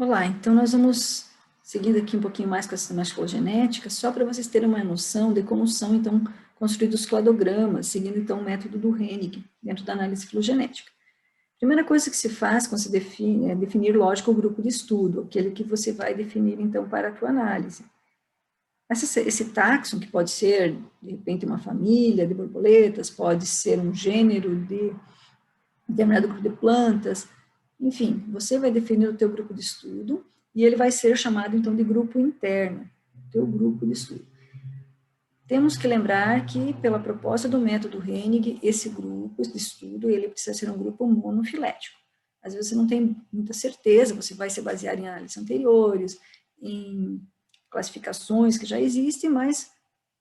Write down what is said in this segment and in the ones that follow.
Olá, então nós vamos seguindo aqui um pouquinho mais com a sistemática filogenética, só para vocês terem uma noção de como são, então, construídos os cladogramas, seguindo, então, o método do Hennig, dentro da análise filogenética. Primeira coisa que se faz quando se define, é definir, lógico, o grupo de estudo, aquele que você vai definir, então, para a tua análise. Esse táxon, que pode ser, de repente, uma família de borboletas, pode ser um gênero de determinado grupo de plantas, enfim, você vai definir o teu grupo de estudo e ele vai ser chamado, então, de grupo interno, teu grupo de estudo. Temos que lembrar que, pela proposta do método Hennig, esse grupo de estudo, ele precisa ser um grupo monofilético. Às vezes você não tem muita certeza, você vai se basear em análises anteriores, em classificações que já existem, mas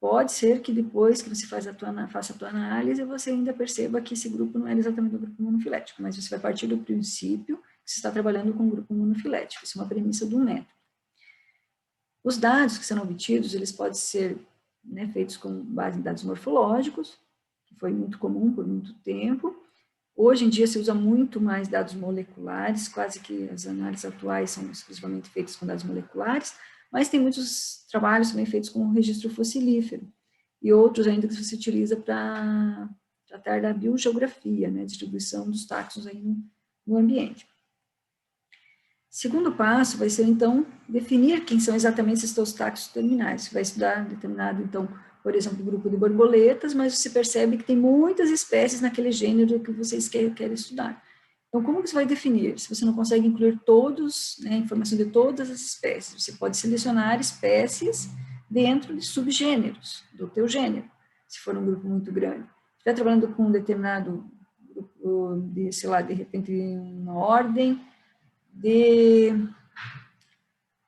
pode ser que depois que você faça a tua análise, você ainda perceba que esse grupo não é exatamente um grupo monofilético, mas você vai partir do princípio que você está trabalhando com um grupo monofilético. Isso é uma premissa do método. Os dados que serão obtidos, eles podem ser feitos com base em dados morfológicos, que foi muito comum por muito tempo. Hoje em dia se usa muito mais dados moleculares, quase que as análises atuais são exclusivamente feitas com dados moleculares, mas tem muitos trabalhos também feitos com registro fossilífero, e outros ainda que se utiliza para tratar da biogeografia, distribuição dos táxons aí no ambiente. Segundo passo vai ser, então, definir quem são exatamente esses teus táxons terminais. Você vai estudar determinado, então, por exemplo, grupo de borboletas, mas você percebe que tem muitas espécies naquele gênero que vocês querem estudar. Então, como você vai definir? Se você não consegue incluir todos, a informação de todas as espécies, você pode selecionar espécies dentro de subgêneros do teu gênero, se for um grupo muito grande. Se estiver trabalhando com um determinado grupo de, sei lá, de repente uma ordem de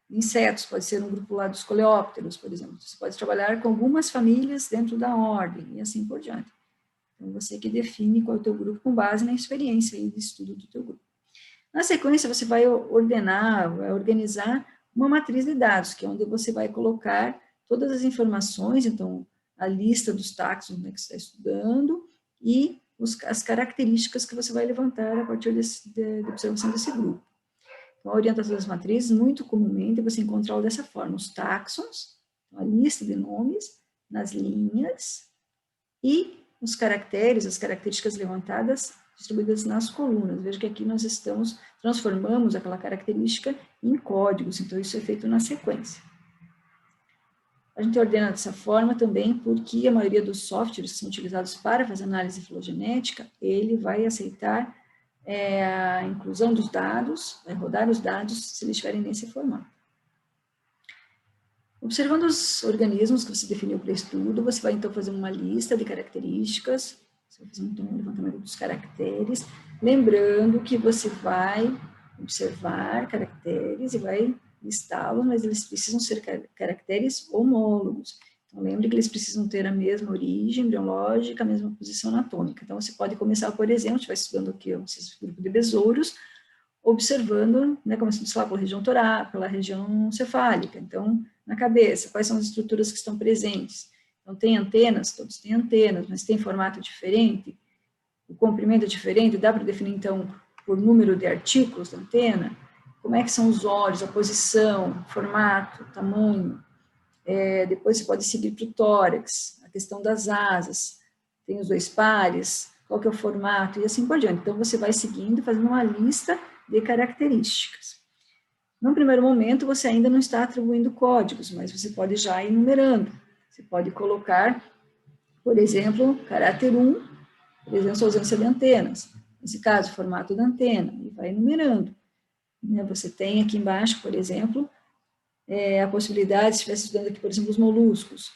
insetos, pode ser um grupo lá dos coleópteros, por exemplo. Você pode trabalhar com algumas famílias dentro da ordem e assim por diante. Então, você que define qual é o teu grupo com base na experiência e de estudo do teu grupo. Na sequência, você vai ordenar, vai organizar uma matriz de dados, que é onde você vai colocar todas as informações, então, a lista dos táxons que você está estudando e as características que você vai levantar a partir da observação desse grupo. Então, a orientação das matrizes, muito comumente, você encontra dessa forma, os táxons, a lista de nomes, nas linhas, e os caracteres, as características levantadas, distribuídas nas colunas. Veja que aqui nós transformamos aquela característica em códigos, então isso é feito na sequência. A gente ordena dessa forma também porque a maioria dos softwares que são utilizados para fazer análise filogenética, ele vai aceitar a inclusão dos dados, vai rodar os dados se eles estiverem nesse formato. Observando os organismos que você definiu para estudo, você vai então fazer uma lista de características, você vai fazer então um levantamento dos caracteres, lembrando que você vai observar caracteres e vai listá-los, mas eles precisam ser caracteres homólogos. Então, lembre que eles precisam ter a mesma origem biológica, a mesma posição anatômica. Então, você pode começar, por exemplo, você vai estudando aqui esse grupo de besouros, observando, começando, sei lá, pela região torácica, pela região cefálica. Então, na cabeça, quais são as estruturas que estão presentes? Então, tem antenas, todos têm antenas, mas tem formato diferente, o comprimento é diferente, dá para definir, então, por número de artículos da antena, como é que são os olhos, a posição, formato, tamanho. Depois você pode seguir para o tórax, a questão das asas, tem os dois pares, qual que é o formato, e assim por diante. Então, você vai seguindo, fazendo uma lista de características. No primeiro momento, você ainda não está atribuindo códigos, mas você pode já ir numerando. Você pode colocar, por exemplo, caráter 1, por exemplo, a ausência de antenas. Nesse caso, o formato da antena, e vai numerando. Você tem aqui embaixo, por exemplo, a possibilidade, se estivesse estudando aqui, por exemplo, os moluscos,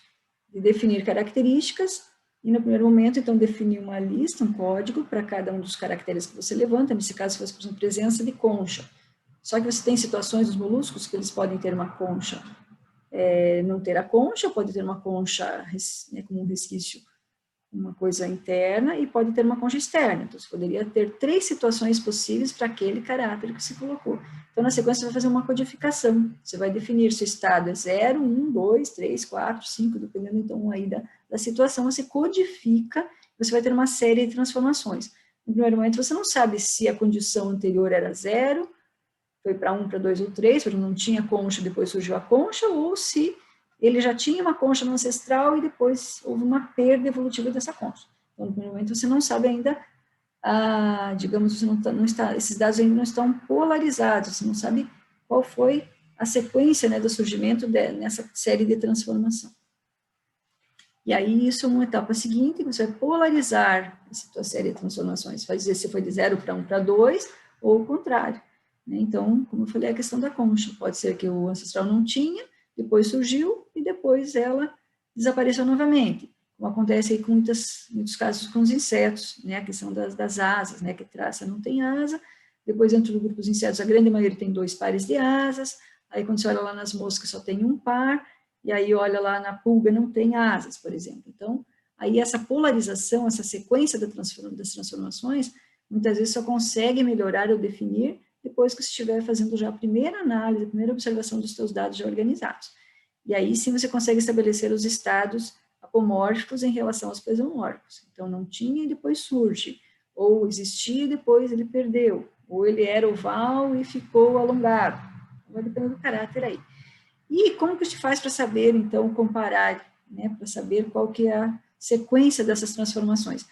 de definir características, e no primeiro momento, então, definir uma lista, um código, para cada um dos caracteres que você levanta. Nesse caso, se fosse, por exemplo, presença de concha. Só que você tem situações dos moluscos que eles podem ter uma concha, não ter a concha, pode ter uma concha como um resquício, uma coisa interna, e pode ter uma concha externa. Então, você poderia ter 3 situações possíveis para aquele caráter que você colocou. Então, na sequência, você vai fazer uma codificação. Você vai definir se o estado é 0, 1, 2, 3, 4, 5, dependendo, então, aí da situação. Você codifica, você vai ter uma série de transformações. No primeiro momento, você não sabe se a condição anterior era 0, foi para 1, para 2 ou 3, porque não tinha concha, depois surgiu a concha, ou se ele já tinha uma concha no ancestral e depois houve uma perda evolutiva dessa concha. Então, no primeiro momento, você não sabe ainda, digamos, você não está, esses dados ainda não estão polarizados, você não sabe qual foi a sequência, né, do surgimento nessa série de transformação. E aí, isso é uma etapa seguinte, você vai polarizar essa tua série de transformações, vai dizer se foi de 0 para 1 para 2, ou o contrário. Né? Então, como eu falei, a questão da concha, pode ser que o ancestral não tinha, depois surgiu, e depois ela desapareceu novamente, como acontece aí com muitos casos com os insetos, né? A questão das asas, né? Que traça não tem asa, depois dentro do grupo dos insetos, a grande maioria tem 2 pares de asas, aí quando você olha lá nas moscas só tem um par, e aí olha lá na pulga, não tem asas, por exemplo. Então, aí essa polarização, essa sequência das transformações, muitas vezes só consegue melhorar ou definir depois que você estiver fazendo já a primeira análise, a primeira observação dos seus dados já organizados. E aí sim você consegue estabelecer os estados apomórficos em relação aos presomórficos. Então, não tinha e depois surge, ou existia e depois ele perdeu, ou ele era oval e ficou alongado. Vai depender do caráter aí. E como que a gente faz para saber, então, comparar, né, para saber qual que é a sequência dessas transformações?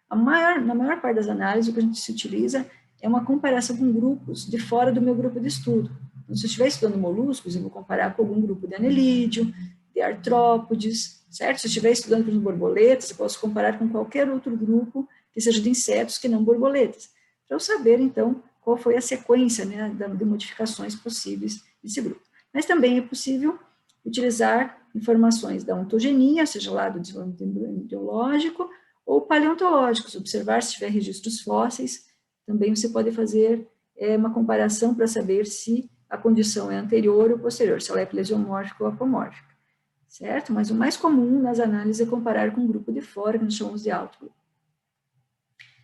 Na maior parte das análises, o que a gente se utiliza é uma comparação com grupos de fora do meu grupo de estudo. Então, se eu estiver estudando moluscos, eu vou comparar com algum grupo de anelídeo, de artrópodes, certo? Se eu estiver estudando, por exemplo, borboletas, eu posso comparar com qualquer outro grupo que seja de insetos que não borboletas, para eu saber, então, qual foi a sequência, né, de modificações possíveis desse grupo. Mas também é possível utilizar informações da ontogenia, seja lá do desenvolvimento embriológico, ou paleontológicos, observar se tiver registros fósseis. Também você pode fazer uma comparação para saber se a condição é anterior ou posterior, se ela é plesiomórfica ou apomórfica, certo? Mas o mais comum nas análises é comparar com um grupo de fora, que nós chamamos de alto grupo.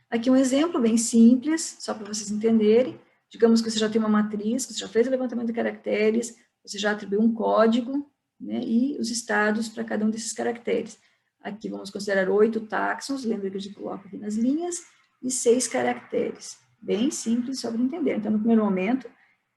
Aqui um exemplo bem simples, só para vocês entenderem. Digamos que você já tem uma matriz, que você já fez o levantamento de caracteres, você já atribuiu um código, né, e os estados para cada um desses caracteres. Aqui vamos considerar 8 táxons, lembra que a gente coloca aqui nas linhas, e 6 caracteres. Bem simples, só para entender. Então, no primeiro momento,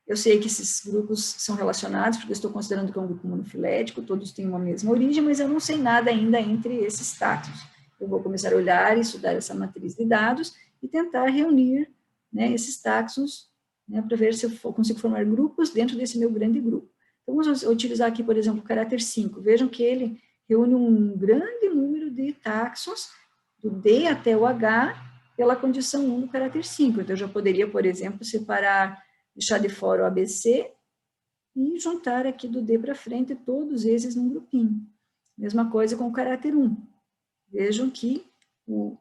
eu sei que esses grupos são relacionados, porque eu estou considerando que é um grupo monofilético, todos têm uma mesma origem, mas eu não sei nada ainda entre esses táxons. Eu vou começar a olhar e estudar essa matriz de dados e tentar reunir, né, esses táxons, né, para ver se eu consigo formar grupos dentro desse meu grande grupo. Então, vamos utilizar aqui, por exemplo, o caráter 5. Vejam que ele reúne um grande número de táxons, do D até o H, pela condição 1 do caráter 5. Então, eu já poderia, por exemplo, separar, deixar de fora o ABC e juntar aqui do D para frente todos esses num grupinho. Mesma coisa com o caráter 1. Vejam que o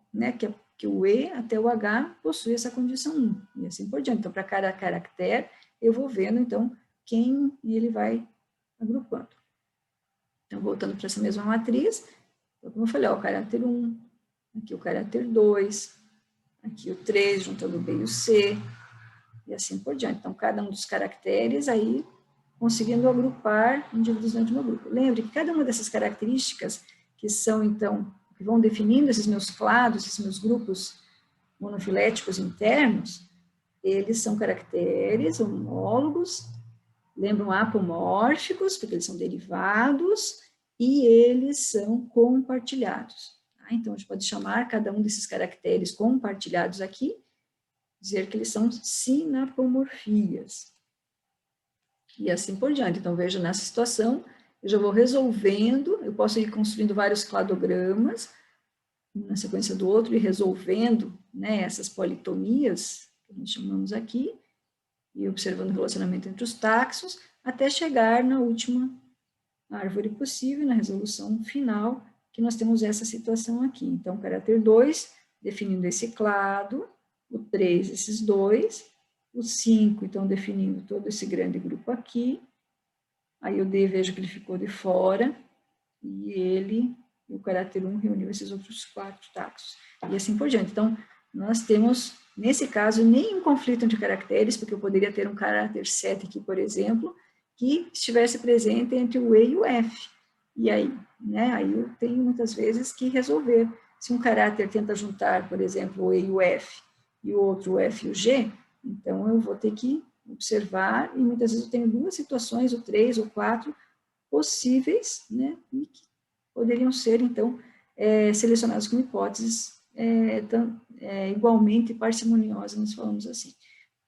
E até o H possui essa condição 1, e assim por diante. Então, para cada caractere, eu vou vendo, então, quem ele vai agrupando. Então, voltando para essa mesma matriz, então, como eu falei, ó, o caráter 1, aqui o caráter 2, aqui o 3, juntando o B e o C, e assim por diante. Então, cada um dos caracteres aí, conseguindo agrupar indivíduos dentro do meu grupo. Lembre que cada uma dessas características, que são, então, que vão definindo esses meus clados, esses meus grupos monofiléticos internos, eles são caracteres homólogos, lembram apomórficos, porque eles são derivados, e eles são compartilhados. Tá? Então, a gente pode chamar cada um desses caracteres compartilhados aqui, dizer que eles são sinapomorfias. E assim por diante. Então, veja, nessa situação, eu já vou resolvendo, eu posso ir construindo vários cladogramas, um na sequência do outro, e resolvendo, né, essas politomias, que nós chamamos aqui, e observando o relacionamento entre os táxons, até chegar na última árvore possível, na resolução final, que nós temos essa situação aqui. Então, caráter 2, definindo esse clado, o 3, esses dois, o 5, então, definindo todo esse grande grupo aqui, aí o D, vejo que ele ficou de fora, e ele, o caráter 1, reuniu esses outros 4 táxons, e assim por diante. Então, nós temos, nesse caso, nenhum conflito entre caracteres, porque eu poderia ter um caráter 7 aqui, por exemplo, que estivesse presente entre o E e o F. E aí, né, aí eu tenho muitas vezes que resolver. Se um caráter tenta juntar, por exemplo, o E e o F, e o outro o F e o G, então eu vou ter que observar, e muitas vezes eu tenho 2 situações, ou 3, ou 4 possíveis, né, e que poderiam ser, então, selecionadas como hipóteses igualmente parcimoniosas, nós falamos assim.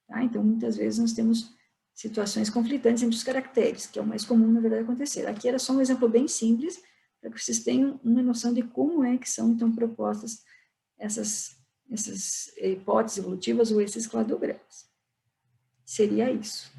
Tá? Então, muitas vezes nós temos situações conflitantes entre os caracteres, que é o mais comum, na verdade, acontecer. Aqui era só um exemplo bem simples, para que vocês tenham uma noção de como é que são, então, propostas essas hipóteses evolutivas ou esses cladogramas. Seria isso.